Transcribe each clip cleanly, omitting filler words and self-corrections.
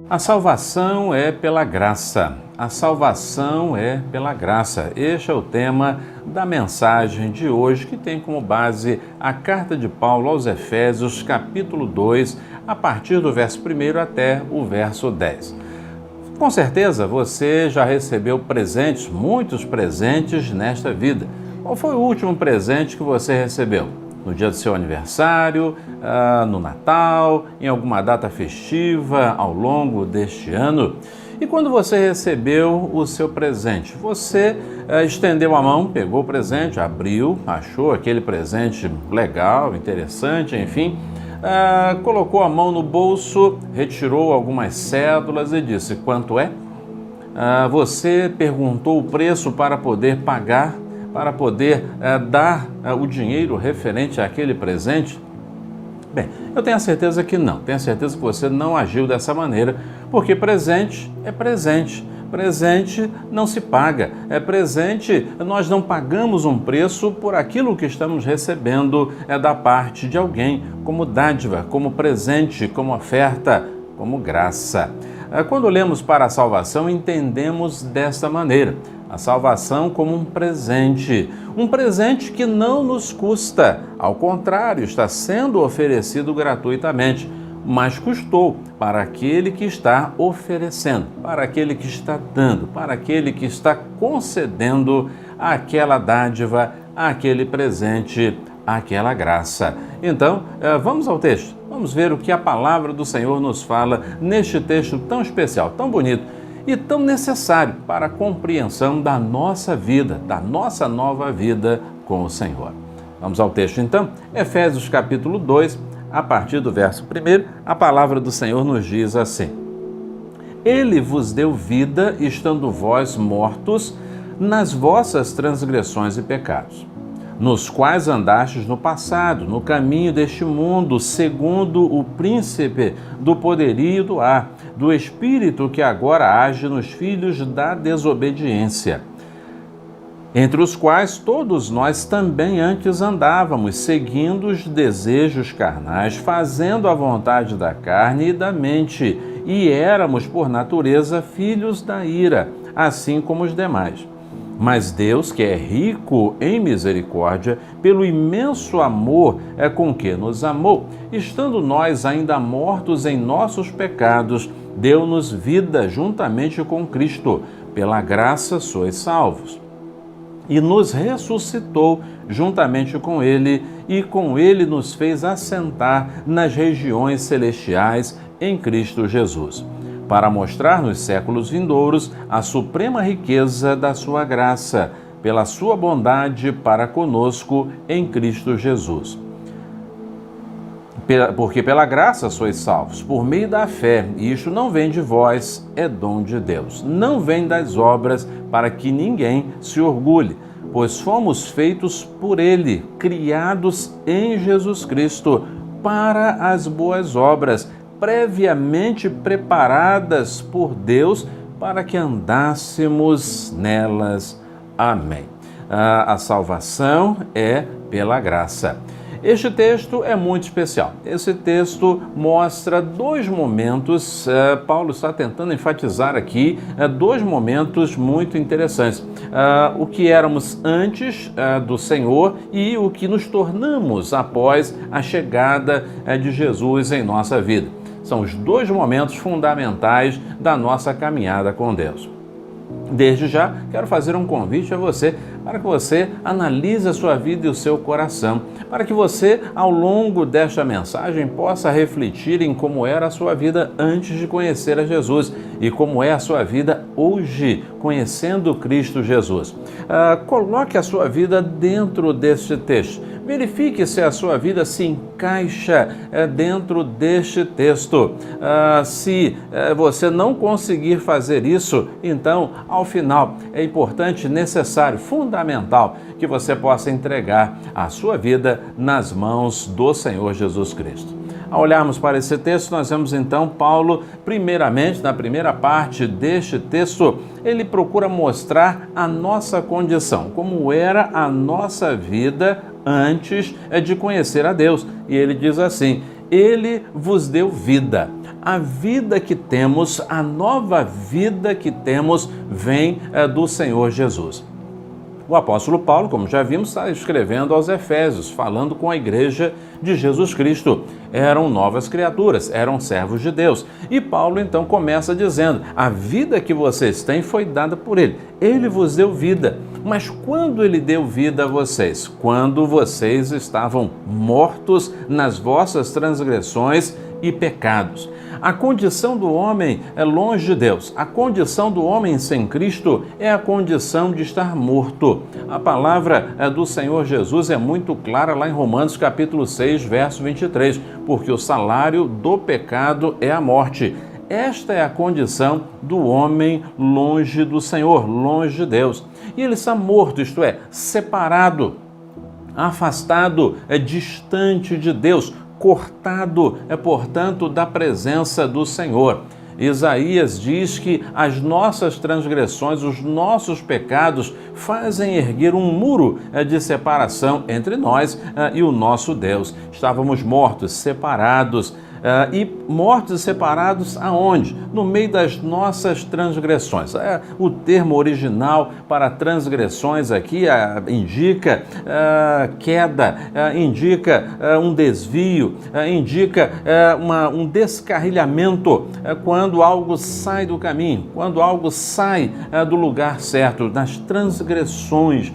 A salvação é pela graça. A salvação é pela graça. Este é o tema da mensagem de hoje, que tem como base a carta de Paulo aos Efésios, capítulo 2, a partir do verso 1 até o verso 10. Com certeza você já recebeu presentes, muitos presentes nesta vida. Qual foi o último presente que você recebeu? No dia do seu aniversário, no Natal, em alguma data festiva ao longo deste ano? E quando você recebeu o seu presente, você estendeu a mão, pegou o presente, abriu, achou aquele presente legal, interessante, enfim, colocou a mão no bolso, retirou algumas cédulas e disse: quanto é? Você perguntou o preço para poder pagar, para poder dar o dinheiro referente àquele presente? Bem, eu tenho a certeza que não. Tenho a certeza que você não agiu dessa maneira, porque presente é presente. Presente não se paga. É presente, nós não pagamos um preço por aquilo que estamos recebendo da parte de alguém, como dádiva, como presente, como oferta, como graça. Quando olhamos para a salvação, entendemos desta maneira: a salvação como um presente que não nos custa, ao contrário, está sendo oferecido gratuitamente, mas custou para aquele que está oferecendo, para aquele que está dando, para aquele que está concedendo aquela dádiva, aquele presente, aquela graça. Então, vamos ao texto, vamos ver o que a palavra do Senhor nos fala neste texto tão especial, tão bonito e tão necessário para a compreensão da nossa vida, da nossa nova vida com o Senhor. Vamos ao texto então, Efésios capítulo 2, a partir do verso 1, a palavra do Senhor nos diz assim: Ele vos deu vida, estando vós mortos nas vossas transgressões e pecados, nos quais andastes no passado, no caminho deste mundo, segundo o príncipe do poderio do ar, do espírito que agora age nos filhos da desobediência, entre os quais todos nós também antes andávamos, seguindo os desejos carnais, fazendo a vontade da carne e da mente, e éramos, por natureza, filhos da ira, assim como os demais. Mas Deus, que é rico em misericórdia, pelo imenso amor com que nos amou, estando nós ainda mortos em nossos pecados, deu-nos vida juntamente com Cristo. Pela graça sois salvos. E nos ressuscitou juntamente com Ele, e com Ele nos fez assentar nas regiões celestiais em Cristo Jesus, para mostrar nos séculos vindouros a suprema riqueza da sua graça, pela sua bondade para conosco em Cristo Jesus. Porque pela graça sois salvos, por meio da fé, e isto não vem de vós, é dom de Deus. Não vem das obras, para que ninguém se orgulhe, pois fomos feitos por Ele, criados em Jesus Cristo, para as boas obras, previamente preparadas por Deus para que andássemos nelas. Amém. A salvação é pela graça. Este texto é muito especial. Esse texto mostra dois momentos, Paulo está tentando enfatizar aqui dois momentos muito interessantes. O que éramos antes do Senhor e o que nos tornamos após a chegada de Jesus em nossa vida. São os dois momentos fundamentais da nossa caminhada com Deus. Desde já, quero fazer um convite a você para que você analise a sua vida e o seu coração, para que você, ao longo desta mensagem, possa refletir em como era a sua vida antes de conhecer a Jesus e como é a sua vida hoje, conhecendo Cristo Jesus. Coloque a sua vida dentro deste texto. Verifique se a sua vida se encaixa dentro deste texto. Se você não conseguir fazer isso, então, ao final, é importante, necessário, fundamental que você possa entregar a sua vida nas mãos do Senhor Jesus Cristo. Ao olharmos para esse texto, nós vemos então Paulo, primeiramente, na primeira parte deste texto, ele procura mostrar a nossa condição, como era a nossa vida antes de conhecer a Deus. E ele diz assim: Ele vos deu vida. a vida que temos, a nova vida que temos, vem do Senhor Jesus. O apóstolo Paulo, como já vimos, está escrevendo aos Efésios, falando com a igreja de Jesus Cristo. Eram novas criaturas, eram servos de Deus. E Paulo então começa dizendo: a vida que vocês têm foi dada por Ele. Ele vos deu vida. Mas quando Ele deu vida a vocês? Quando vocês estavam mortos nas vossas transgressões e pecados. A condição do homem é longe de Deus. A condição do homem sem Cristo é a condição de estar morto. A palavra do Senhor Jesus é muito clara lá em Romanos capítulo 6, verso 23, porque o salário do pecado é a morte. Esta é a condição do homem longe do Senhor, longe de Deus. E ele está morto, isto é, separado, afastado, distante de Deus, cortado, portanto, da presença do Senhor. Isaías diz que as nossas transgressões, os nossos pecados fazem erguer um muro de separação entre nós e o nosso Deus. Estávamos mortos, separados. E mortos e separados aonde? No meio das nossas transgressões. O termo original para transgressões aqui indica queda, indica um desvio, indica um descarrilhamento, quando algo sai do caminho, quando algo sai do lugar certo, nas transgressões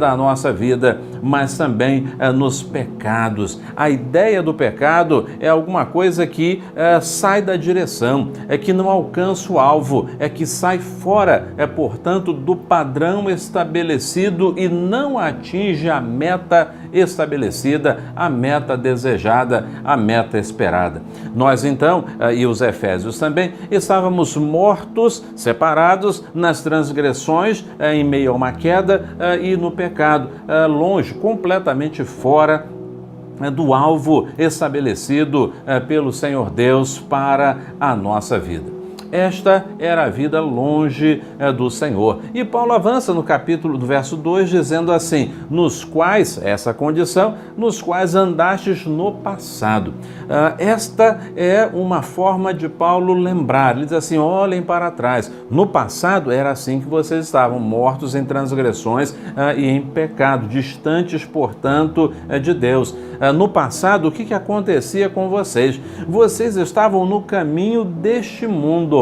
da nossa vida, mas também nos pecados. A ideia do pecado é alguma coisa que sai da direção, é que não alcança o alvo, é que sai fora, portanto, do padrão estabelecido e não atinge a meta estabelecida, a meta desejada, a meta esperada. Nós então, e os Efésios também, estávamos mortos, separados nas transgressões, em meio a uma queda e no pecado, longe, completamente fora do alvo estabelecido pelo Senhor Deus para a nossa vida. Esta era a vida longe do Senhor. E Paulo avança no capítulo do verso 2 dizendo assim: nos quais, essa condição, nos quais andastes no passado. Esta é uma forma de Paulo lembrar. Ele diz assim: olhem para trás. No passado era assim que vocês estavam, mortos em transgressões e em pecado, distantes, portanto, de Deus. No passado, o que acontecia com vocês? Vocês estavam no caminho deste mundo.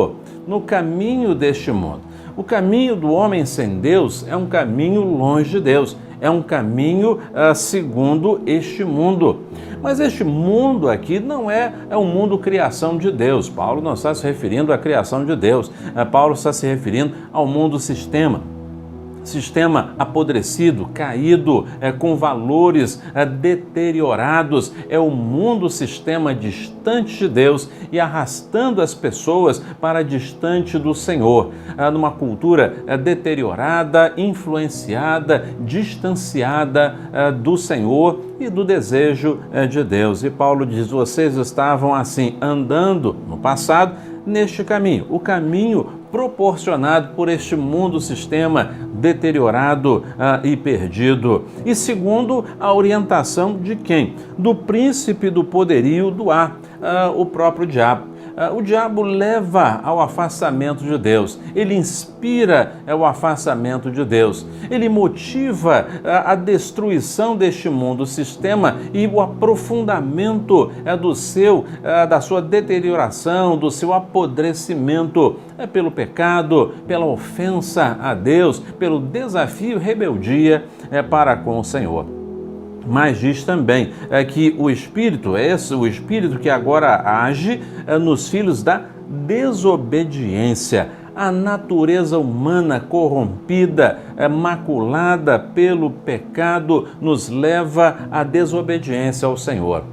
No caminho deste mundo. O caminho do homem sem Deus é um caminho longe de Deus. É um caminho segundo este mundo. Mas este mundo aqui não é um mundo criação de Deus. Paulo não está se referindo à criação de Deus. Paulo está se referindo ao mundo sistema apodrecido, caído, com valores deteriorados. É o mundo sistema distante de Deus e arrastando as pessoas para distante do Senhor, numa cultura deteriorada, influenciada, distanciada do Senhor e do desejo de Deus. E Paulo diz: vocês estavam assim, andando no passado neste caminho, o caminho proporcionado por este mundo sistema deteriorado e perdido. E segundo a orientação de quem? Do príncipe do poderio do ar, o próprio diabo. O diabo leva ao afastamento de Deus, ele inspira o afastamento de Deus, ele motiva a destruição deste mundo sistema e o aprofundamento da sua deterioração, do seu apodrecimento pelo pecado, pela ofensa a Deus, pelo desafio e rebeldia para com o Senhor. Mas diz também que o Espírito, o Espírito que agora age nos filhos da desobediência. A natureza humana corrompida, maculada pelo pecado, nos leva à desobediência ao Senhor.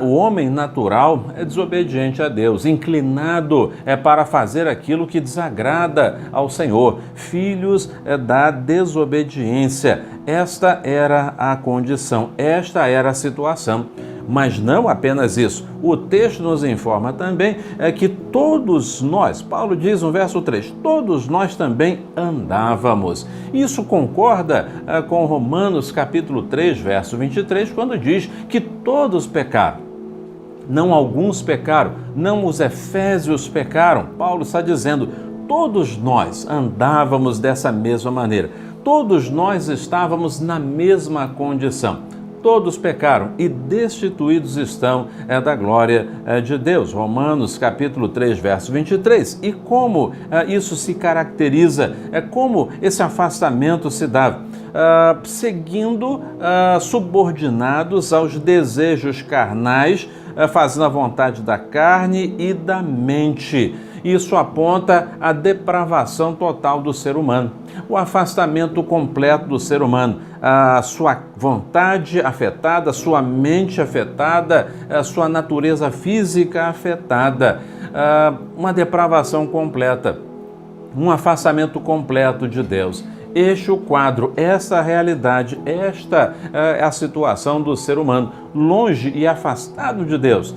O homem natural é desobediente a Deus, inclinado para fazer aquilo que desagrada ao Senhor. Filhos da desobediência. Esta era a condição, esta era a situação. Mas não apenas isso, o texto nos informa também que todos nós, Paulo diz no verso 3, todos nós também andávamos. Isso concorda com Romanos capítulo 3, verso 23, quando diz que todos pecaram Não alguns pecaram, não os efésios pecaram. Paulo está dizendo, todos nós andávamos dessa mesma maneira. Todos nós estávamos na mesma condição. Todos pecaram e destituídos estão da glória de Deus. Romanos capítulo 3, verso 23. E como isso se caracteriza? Como esse afastamento se dá? Seguindo subordinados aos desejos carnais, fazendo a vontade da carne e da mente. Isso aponta à depravação total do ser humano, o afastamento completo do ser humano, a sua vontade afetada, a sua mente afetada, a sua natureza física afetada, uma depravação completa, um afastamento completo de Deus. Este é o quadro, essa é a realidade, esta é a situação do ser humano, longe e afastado de Deus,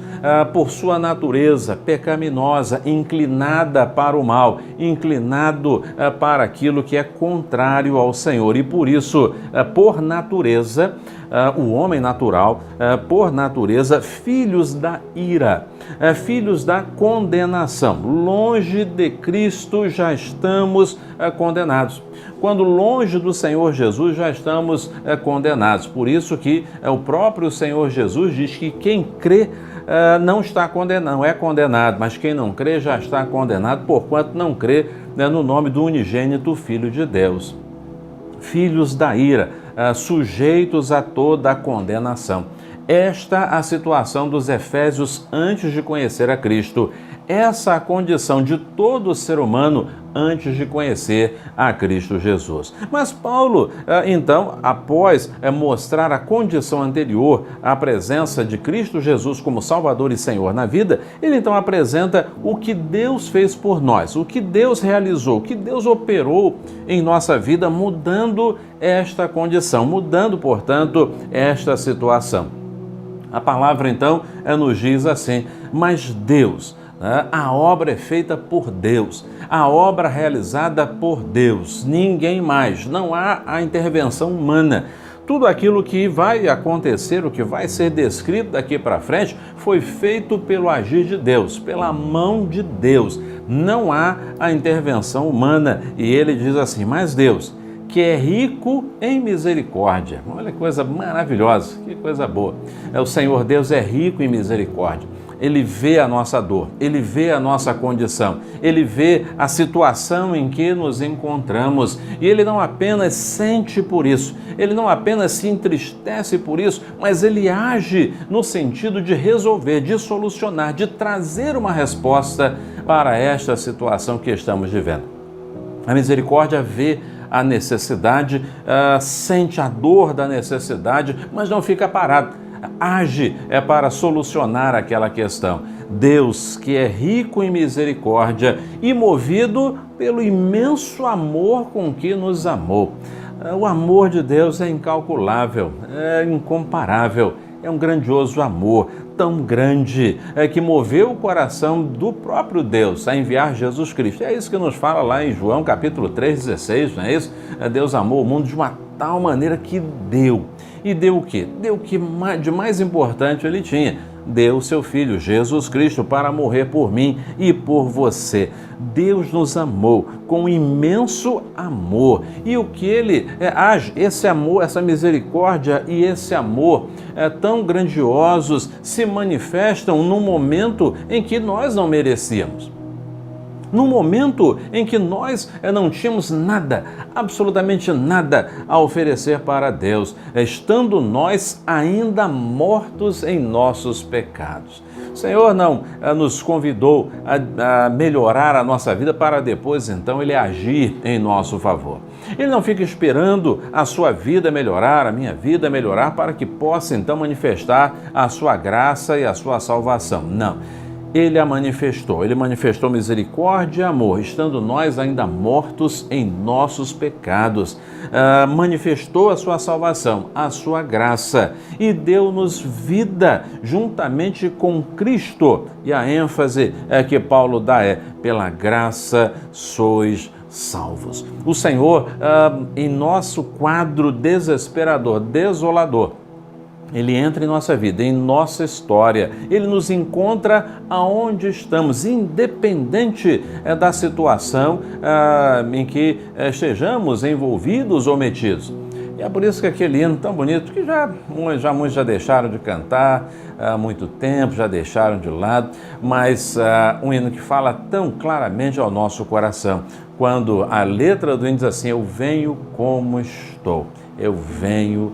por sua natureza pecaminosa, inclinada para o mal, inclinado para aquilo que é contrário ao Senhor. E por isso, por natureza, o homem natural, por natureza, filhos da ira, filhos da condenação. Longe de Cristo já estamos condenados. Quando longe do Senhor Jesus já estamos condenados. Por isso que o próprio Senhor Jesus diz que quem crê não está condenado, não é condenado, mas quem não crê já está condenado, porquanto não crê no nome do unigênito Filho de Deus. Filhos da ira, sujeitos a toda a condenação. Esta a situação dos efésios antes de conhecer a Cristo. Essa a condição de todo ser humano antes de conhecer a Cristo Jesus. Mas Paulo, então, após mostrar a condição anterior à presença de Cristo Jesus como Salvador e Senhor na vida, ele então apresenta o que Deus fez por nós, o que Deus realizou, o que Deus operou em nossa vida, mudando esta condição, mudando, portanto, esta situação. A palavra, então, nos diz assim, mas Deus, a obra é feita por Deus, a obra realizada por Deus, ninguém mais, não há a intervenção humana. Tudo aquilo que vai acontecer, o que vai ser descrito daqui para frente, foi feito pelo agir de Deus, pela mão de Deus. Não há a intervenção humana. E ele diz assim, mas Deus, que é rico em misericórdia. Olha que coisa maravilhosa, que coisa boa. O Senhor Deus é rico em misericórdia. Ele vê a nossa dor, Ele vê a nossa condição, Ele vê a situação em que nos encontramos e Ele não apenas sente por isso, Ele não apenas se entristece por isso, mas Ele age no sentido de resolver, de solucionar, de trazer uma resposta para esta situação que estamos vivendo. A misericórdia vê a necessidade, sente a dor da necessidade, mas não fica parado. Age para solucionar aquela questão. Deus, que é rico em misericórdia e movido pelo imenso amor com que nos amou. O amor de Deus é incalculável, é incomparável, é um grandioso amor, tão grande que moveu o coração do próprio Deus a enviar Jesus Cristo. É isso que nos fala lá em João capítulo 3,16, não é isso? Deus amou o mundo de uma tal maneira que deu. E deu o quê? Deu o que de mais importante ele tinha. Deu o seu Filho, Jesus Cristo, para morrer por mim e por você. Deus nos amou com imenso amor. E o que ele age, esse amor, essa misericórdia e esse amor tão grandiosos se manifestam num momento em que nós não merecíamos. No momento em que nós não tínhamos nada, absolutamente nada a oferecer para Deus, estando nós ainda mortos em nossos pecados. O Senhor não nos convidou a melhorar a nossa vida para depois, então, Ele agir em nosso favor. Ele não fica esperando a sua vida melhorar, a minha vida melhorar, para que possa, então, manifestar a sua graça e a sua salvação. Não. Ele manifestou misericórdia e amor, estando nós ainda mortos em nossos pecados. Manifestou a sua salvação, a sua graça e deu-nos vida juntamente com Cristo. E a ênfase que Paulo dá é: pela graça sois salvos. O Senhor, em nosso quadro desesperador, desolador, Ele entra em nossa vida, em nossa história. Ele nos encontra aonde estamos, independente da situação em que estejamos envolvidos ou metidos. E é por isso que aquele hino tão bonito, que muitos já deixaram de cantar há muito tempo, já deixaram de lado, mas um hino que fala tão claramente ao nosso coração. Quando a letra do hino diz assim: eu venho como estou, eu venho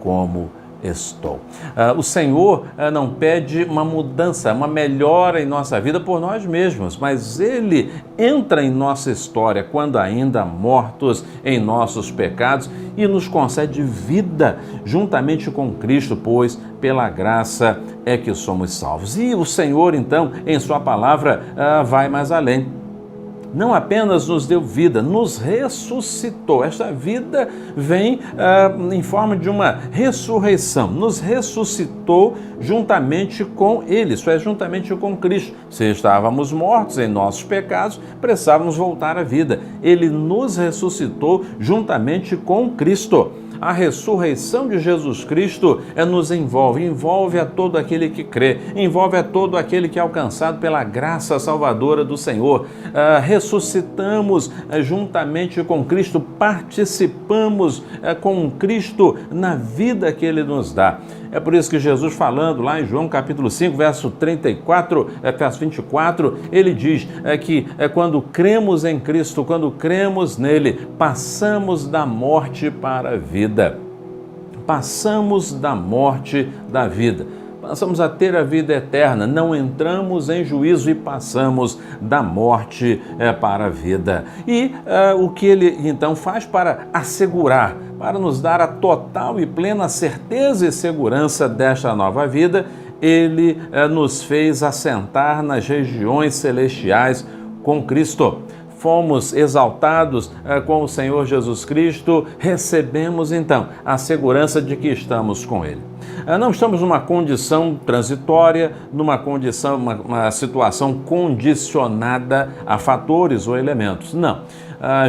como estou. O Senhor não pede uma mudança, uma melhora em nossa vida por nós mesmos, mas Ele entra em nossa história quando ainda mortos em nossos pecados e nos concede vida juntamente com Cristo, pois pela graça é que somos salvos. E o Senhor, então, em sua palavra, vai mais além. Não apenas nos deu vida, nos ressuscitou. Esta vida vem em forma de uma ressurreição. Nos ressuscitou juntamente com Ele, isso é, juntamente com Cristo. Se estávamos mortos em nossos pecados, precisávamos voltar à vida. Ele nos ressuscitou juntamente com Cristo. A ressurreição de Jesus Cristo nos envolve a todo aquele que crê, envolve a todo aquele que é alcançado pela graça salvadora do Senhor. Ressuscitamos juntamente com Cristo, participamos com Cristo na vida que Ele nos dá. É por isso que Jesus, falando lá em João capítulo 5, verso 24, ele diz que quando cremos em Cristo, quando cremos nele, passamos da morte para a vida. Passamos da morte da vida. Passamos a ter a vida eterna, não entramos em juízo e passamos da morte para a vida. E o que ele então faz para assegurar, para nos dar a total e plena certeza e segurança desta nova vida, ele nos fez assentar nas regiões celestiais com Cristo. Fomos exaltados com o Senhor Jesus Cristo, recebemos então a segurança de que estamos com Ele. Não estamos numa condição transitória, uma situação condicionada a fatores ou elementos. Não.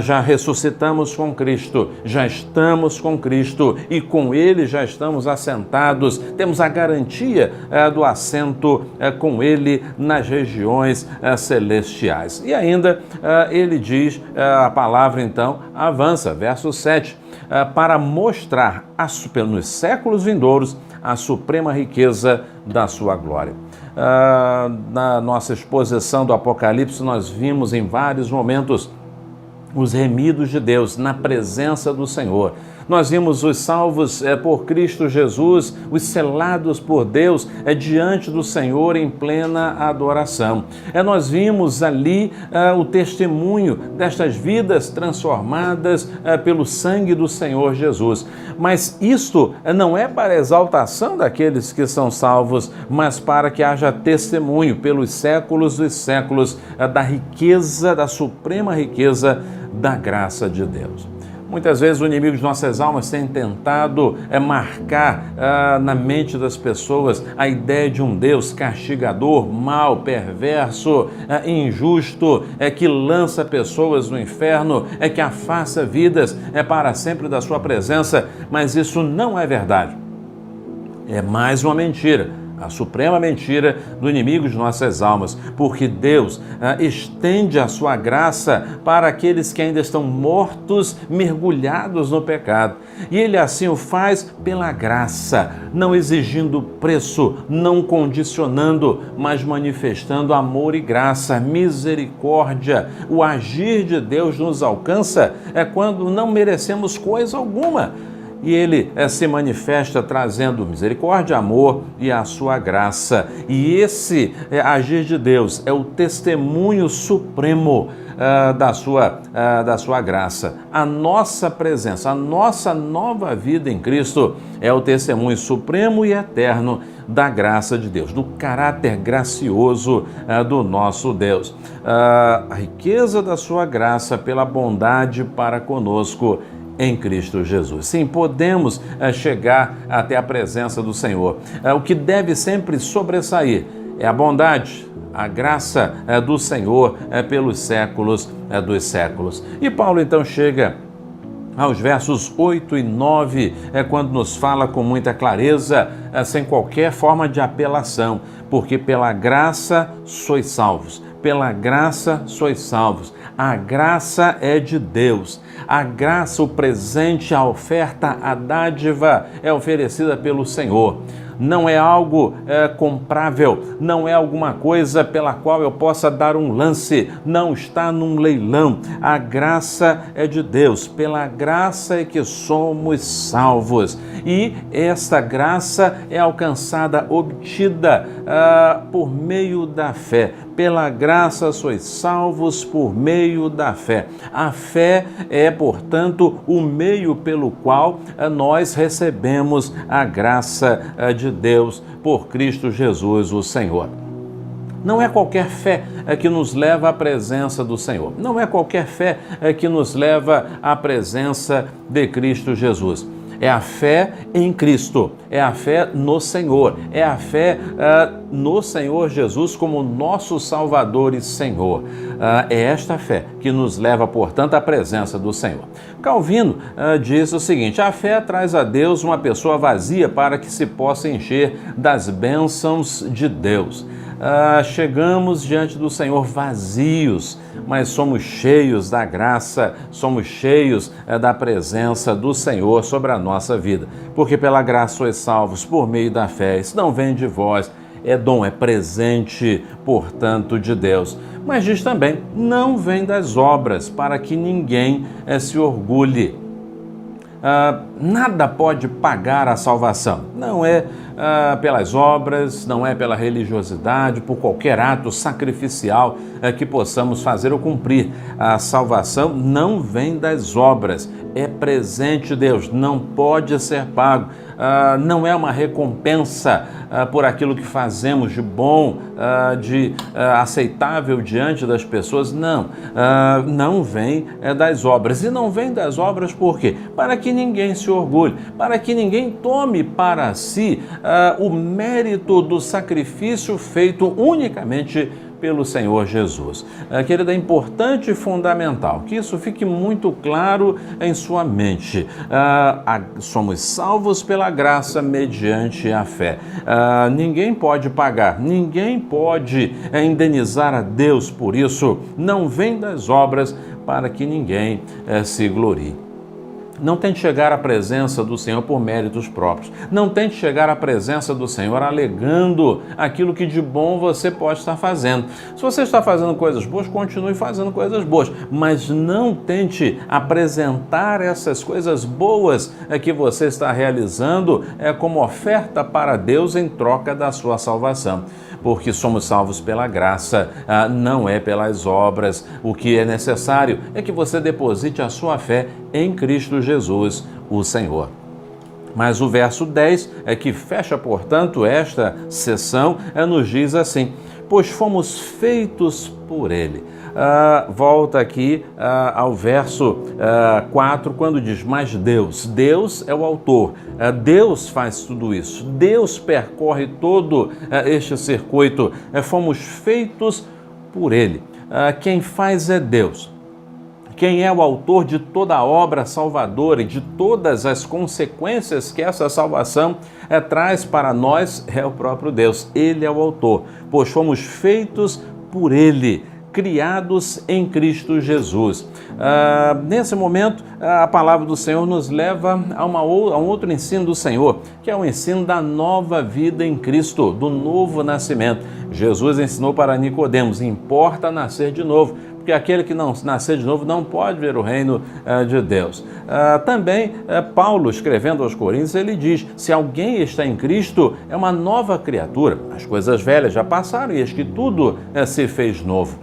Já ressuscitamos com Cristo, já estamos com Cristo e com Ele já estamos assentados, temos a garantia do assento com Ele nas regiões celestiais. E ainda ele diz, a palavra então avança, verso 7, para mostrar nos séculos vindouros a suprema riqueza da sua glória. Na nossa exposição do Apocalipse, nós vimos em vários momentos os remidos de Deus na presença do Senhor. Nós vimos os salvos por Cristo Jesus, os selados por Deus diante do Senhor em plena adoração. Nós vimos ali o testemunho destas vidas transformadas pelo sangue do Senhor Jesus. Mas isto não é para a exaltação daqueles que são salvos, mas para que haja testemunho pelos séculos dos séculos da riqueza, da suprema riqueza da graça de Deus. Muitas vezes o inimigo de nossas almas tem tentado marcar na mente das pessoas a ideia de um Deus castigador, mau, perverso, injusto, que lança pessoas no inferno, que afasta vidas para sempre da sua presença, mas isso não é verdade. É mais uma mentira. A suprema mentira do inimigo de nossas almas, porque Deus estende a sua graça para aqueles que ainda estão mortos, mergulhados no pecado. E Ele assim o faz pela graça, não exigindo preço, não condicionando, mas manifestando amor e graça, misericórdia. O agir de Deus nos alcança quando não merecemos coisa alguma. E Ele se manifesta trazendo misericórdia, amor e a sua graça. E esse agir de Deus é o testemunho supremo da sua graça. A nossa presença, a nossa nova vida em Cristo é o testemunho supremo e eterno da graça de Deus, do caráter gracioso do nosso Deus. A riqueza da sua graça pela bondade para conosco em Cristo Jesus. Sim, podemos chegar até a presença do Senhor. O que deve sempre sobressair é a bondade, a graça do Senhor pelos séculos dos séculos. E Paulo então chega aos versos 8 e 9, é quando nos fala com muita clareza, sem qualquer forma de apelação, porque pela graça sois salvos. Pela graça sois salvos. A graça é de Deus. A graça, o presente, a oferta, a dádiva é oferecida pelo Senhor. Não é algo comprável, não é alguma coisa pela qual eu possa dar um lance, não está num leilão. A graça é de Deus, pela graça é que somos salvos. E esta graça é alcançada, obtida por meio da fé. Pela graça sois salvos por meio da fé. A fé é, portanto, o meio pelo qual nós recebemos a graça de Deus por Cristo Jesus, o Senhor. Não é qualquer fé que nos leva à presença do Senhor. Não é qualquer fé que nos leva à presença de Cristo Jesus. É a fé em Cristo, é a fé no Senhor, é a fé no Senhor Jesus como nosso Salvador e Senhor. É esta fé que nos leva, portanto, à presença do Senhor. Calvino diz o seguinte: a fé traz a Deus uma pessoa vazia para que se possa encher das bênçãos de Deus. Chegamos diante do Senhor vazios, mas somos cheios da graça, somos cheios da presença do Senhor sobre a nossa vida. Porque pela graça sois salvos por meio da fé. Isso não vem de vós, é dom, é presente, portanto, de Deus. Mas diz também, não vem das obras, para que ninguém se orgulhe. Nada pode pagar a salvação. Não é pelas obras, não é pela religiosidade, por qualquer ato sacrificial que possamos fazer ou cumprir. A salvação não vem das obras, é presente de Deus, não pode ser pago. Não é uma recompensa por aquilo que fazemos de bom, de aceitável diante das pessoas, não. Não vem das obras. E não vem das obras por quê? Para que ninguém se orgulhe, para que ninguém tome para si o mérito do sacrifício feito unicamente pelo Senhor Jesus. Querida, é importante e fundamental que isso fique muito claro em sua mente. Somos salvos pela graça mediante a fé. Ninguém pode pagar, ninguém pode indenizar a Deus por isso. Não vem das obras para que ninguém se glorie. Não tente chegar à presença do Senhor por méritos próprios. Não tente chegar à presença do Senhor alegando aquilo que de bom você pode estar fazendo. Se você está fazendo coisas boas, continue fazendo coisas boas, mas não tente apresentar essas coisas boas que você está realizando como oferta para Deus em troca da sua salvação. Porque somos salvos pela graça, não é pelas obras. O que é necessário é que você deposite a sua fé em Cristo Jesus, o Senhor. Mas o verso 10, que fecha, portanto, esta sessão, nos diz assim: pois fomos feitos por Ele. Volta aqui ao verso 4, quando diz, mas Deus é o autor, Deus faz tudo isso, Deus percorre todo este circuito, fomos feitos por Ele. Quem faz é Deus. Quem é o autor de toda a obra salvadora e de todas as consequências que essa salvação traz para nós é o próprio Deus. Ele é o autor, pois fomos feitos por Ele, criados em Cristo Jesus. Nesse momento, a palavra do Senhor nos leva a um outro ensino do Senhor, que é o ensino da nova vida em Cristo, do novo nascimento. Jesus ensinou para Nicodemos, importa nascer de novo, porque aquele que não nascer de novo não pode ver o reino de Deus. Também, Paulo, escrevendo aos Coríntios, ele diz, se alguém está em Cristo, é uma nova criatura. As coisas velhas já passaram e eis que tudo se fez novo.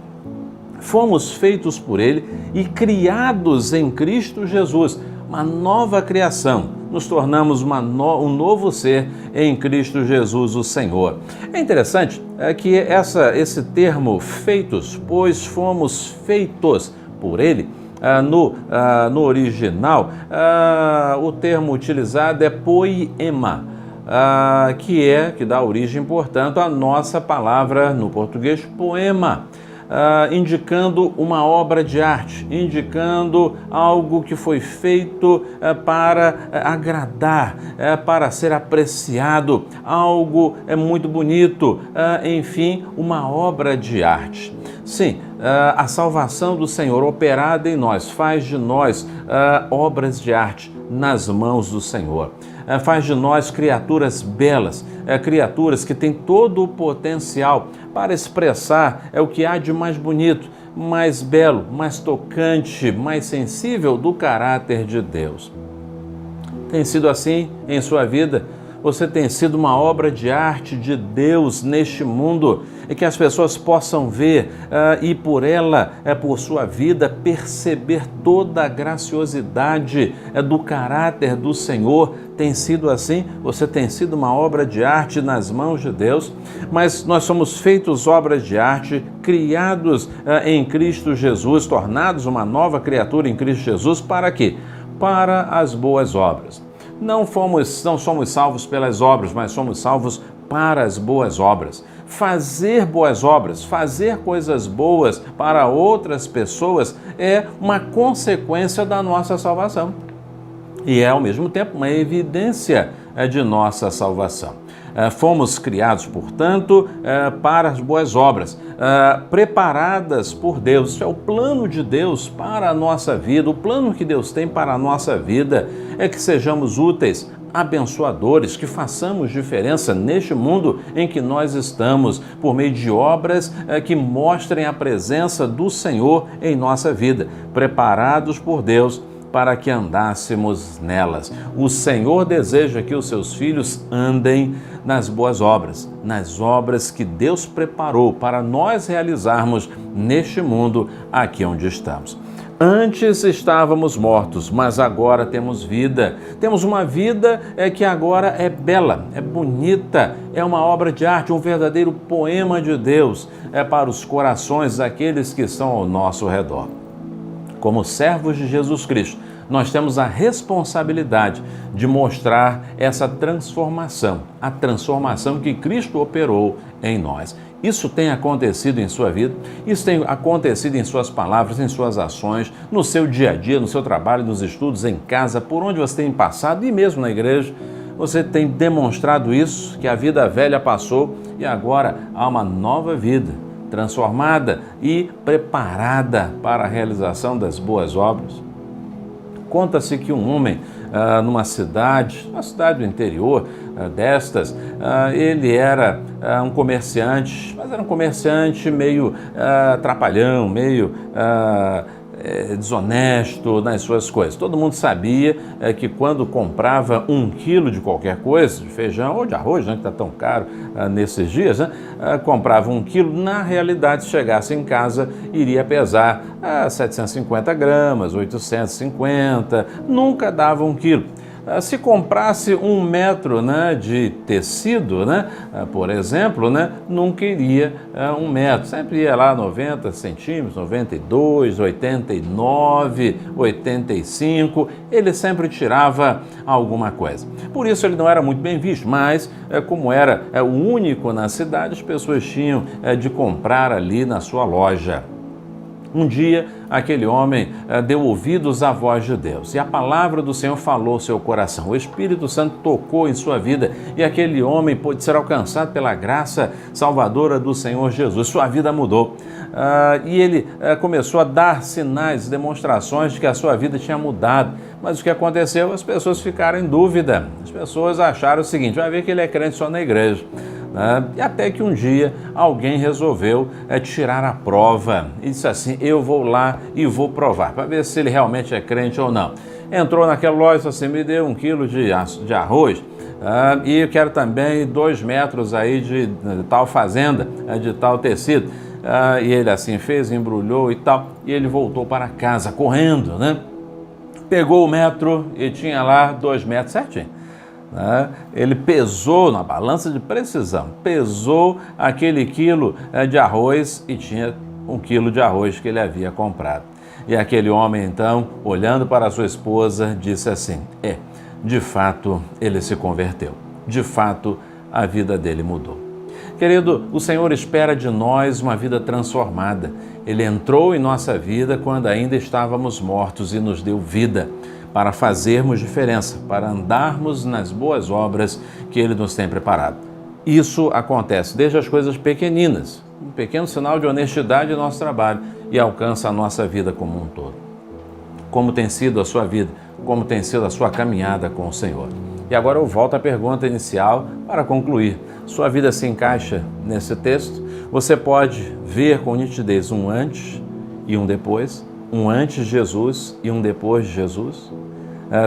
Fomos feitos por Ele e criados em Cristo Jesus, uma nova criação. Nos tornamos um novo ser em Cristo Jesus, o Senhor. É interessante que esse termo feitos, pois fomos feitos por Ele, no original, o termo utilizado é poiema, que dá origem, portanto, à nossa palavra no português poema. indicando uma obra de arte, indicando algo que foi feito para agradar, para ser apreciado, algo muito bonito, enfim, uma obra de arte. Sim, a salvação do Senhor operada em nós faz de nós obras de arte nas mãos do Senhor. Faz de nós criaturas belas, criaturas que têm todo o potencial para expressar o que há de mais bonito, mais belo, mais tocante, mais sensível do caráter de Deus. Tem sido assim em sua vida? Você tem sido uma obra de arte de Deus neste mundo e que as pessoas possam ver e por ela, por sua vida, perceber toda a graciosidade do caráter do Senhor. Tem sido assim? Você tem sido uma obra de arte nas mãos de Deus, mas nós somos feitos obras de arte, criados em Cristo Jesus, tornados uma nova criatura em Cristo Jesus, para quê? Para as boas obras. Não somos salvos pelas obras, mas somos salvos para as boas obras. Fazer boas obras, fazer coisas boas para outras pessoas é uma consequência da nossa salvação. E é, ao mesmo tempo, uma evidência de nossa salvação. Fomos criados, portanto, para as boas obras, preparadas por Deus. Isso é o plano de Deus para a nossa vida. O plano que Deus tem para a nossa vida é que sejamos úteis, abençoadores, que façamos diferença neste mundo em que nós estamos, por meio de obras que mostrem a presença do Senhor em nossa vida, preparados por Deus para que andássemos nelas. O Senhor deseja que os seus filhos andem nas boas obras, nas obras que Deus preparou para nós realizarmos neste mundo aqui onde estamos. Antes estávamos mortos, mas agora temos vida. Temos uma vida que agora é bela, é bonita, é uma obra de arte, um verdadeiro poema de Deus para os corações daqueles que estão ao nosso redor. Como servos de Jesus Cristo, nós temos a responsabilidade de mostrar essa transformação, a transformação que Cristo operou em nós. Isso tem acontecido em sua vida, isso tem acontecido em suas palavras, em suas ações, no seu dia a dia, no seu trabalho, nos estudos, em casa, por onde você tem passado e mesmo na igreja. Você tem demonstrado isso, que a vida velha passou e agora há uma nova vida, transformada e preparada para a realização das boas obras. Conta-se que um homem numa cidade do interior destas, ele era um comerciante, mas era um comerciante meio trapalhão, meio desonesto nas suas coisas. Todo mundo sabia que quando comprava 1 quilo de qualquer coisa, de feijão ou de arroz, que está tão caro nesses dias, comprava 1 quilo, na realidade, se chegasse em casa, iria pesar 750 gramas, 850, nunca dava 1 quilo. Se comprasse 1 metro de tecido, por exemplo, nunca iria 1 metro. Sempre ia lá 90 centímetros, 92, 89, 85. Ele sempre tirava alguma coisa. Por isso ele não era muito bem visto, mas como era o único na cidade, as pessoas tinham de comprar ali na sua loja. Um dia, aquele homem deu ouvidos à voz de Deus e a palavra do Senhor falou ao seu coração. O Espírito Santo tocou em sua vida e aquele homem pôde ser alcançado pela graça salvadora do Senhor Jesus. Sua vida mudou e ele começou a dar sinais, demonstrações de que a sua vida tinha mudado. Mas o que aconteceu? As pessoas ficaram em dúvida. As pessoas acharam o seguinte: vai ver que ele é crente só na igreja. E até que um dia alguém resolveu tirar a prova e disse assim: eu vou lá e vou provar, para ver se ele realmente é crente ou não. Entrou naquela loja e disse assim: me dê 1 quilo de arroz e eu quero também 2 metros aí de tal fazenda, de tal tecido. E ele assim fez, embrulhou e tal, e ele voltou para casa correndo, Pegou o metro e tinha lá 2 metros certinho. Ele pesou na balança de precisão, pesou aquele quilo de arroz e tinha 1 quilo de arroz que ele havia comprado. E aquele homem então, olhando para a sua esposa, disse assim: de fato ele se converteu, de fato a vida dele mudou. Querido, o Senhor espera de nós uma vida transformada. Ele entrou em nossa vida quando ainda estávamos mortos e nos deu vida, para fazermos diferença, para andarmos nas boas obras que Ele nos tem preparado. Isso acontece desde as coisas pequeninas, um pequeno sinal de honestidade em nosso trabalho, e alcança a nossa vida como um todo. Como tem sido a sua vida? Como tem sido a sua caminhada com o Senhor? E agora eu volto à pergunta inicial para concluir. Sua vida se encaixa nesse texto? Você pode ver com nitidez um antes e um depois? Um antes de Jesus e um depois de Jesus?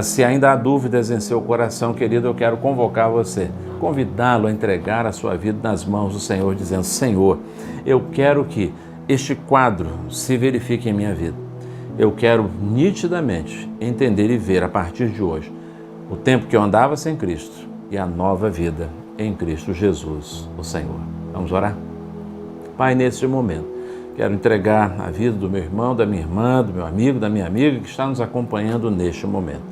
Se ainda há dúvidas em seu coração, querido, eu quero convocar você, convidá-lo a entregar a sua vida nas mãos do Senhor, dizendo: Senhor, eu quero que este quadro se verifique em minha vida. Eu quero nitidamente entender e ver a partir de hoje o tempo que eu andava sem Cristo e a nova vida em Cristo Jesus, o Senhor. Vamos orar? Pai, neste momento, quero entregar a vida do meu irmão, da minha irmã, do meu amigo, da minha amiga que está nos acompanhando neste momento.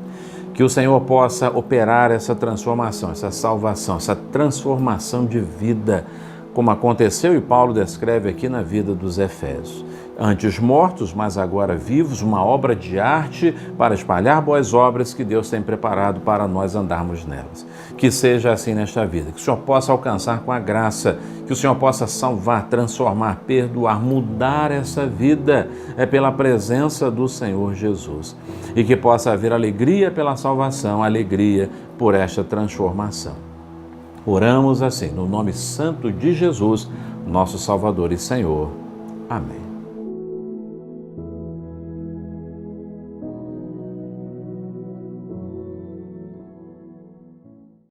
Que o Senhor possa operar essa transformação, essa salvação, essa transformação de vida, como aconteceu e Paulo descreve aqui na vida dos Efésios. Antes mortos, mas agora vivos, uma obra de arte para espalhar boas obras que Deus tem preparado para nós andarmos nelas. Que seja assim nesta vida, que o Senhor possa alcançar com a graça, que o Senhor possa salvar, transformar, perdoar, mudar essa vida pela presença do Senhor Jesus. E que possa haver alegria pela salvação, alegria por esta transformação. Oramos assim, no nome santo de Jesus, nosso Salvador e Senhor. Amém.